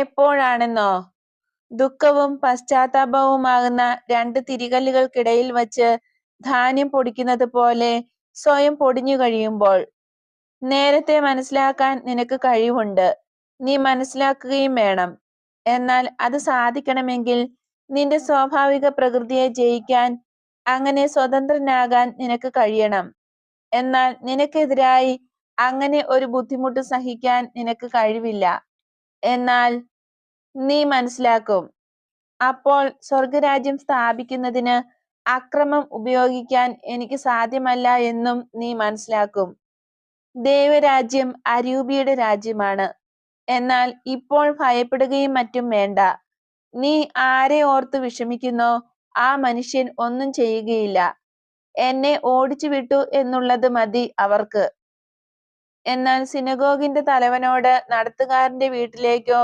എപ്പോഴാണെന്നോ? ദുഃഖവും പശ്ചാത്താപവുമാകുന്ന രണ്ട് തിരികല്ലുകൾക്കിടയിൽ വച്ച് ധാന്യം പൊടിക്കുന്നത് പോലെ സ്വയം പൊടിഞ്ഞു കഴിയുമ്പോൾ. നേരത്തെ മനസ്സിലാക്കാൻ നിനക്ക് കഴിവുണ്ട്, നീ മനസ്സിലാക്കുകയും വേണം. എന്നാൽ അത് സാധിക്കണമെങ്കിൽ നിന്റെ സ്വാഭാവിക പ്രകൃതിയെ ജയിക്കാൻ, അങ്ങനെ സ്വതന്ത്രനാകാൻ നിനക്ക് കഴിയണം. എന്നാൽ നിനക്കെതിരായി അങ്ങനെ ഒരു ബുദ്ധിമുട്ട് സഹിക്കാൻ നിനക്ക് കഴിവില്ല. എന്നാൽ നീ മനസ്സിലാക്കും. അപ്പോൾ സ്വർഗരാജ്യം സ്ഥാപിക്കുന്നതിന് അക്രമം ഉപയോഗിക്കാൻ എനിക്ക് സാധ്യമല്ല എന്നും നീ മനസ്സിലാക്കും. ദൈവരാജ്യം അരൂപിയുടെ രാജ്യമാണ്. എന്നാൽ ഇപ്പോൾ ഭയപ്പെടുകയും മറ്റും വേണ്ട. നീ ആരെ ഓർത്ത് വിഷമിക്കുന്നോ ആ മനുഷ്യൻ ഒന്നും ചെയ്യുകയില്ല. എന്നെ ഓടിച്ചു വിട്ടു എന്നുള്ളത് മതി അവർക്ക്. എന്നാൽ സിനഗോഗിന്റെ തലവനോട് നടത്തുകാരന്റെ വീട്ടിലേക്കോ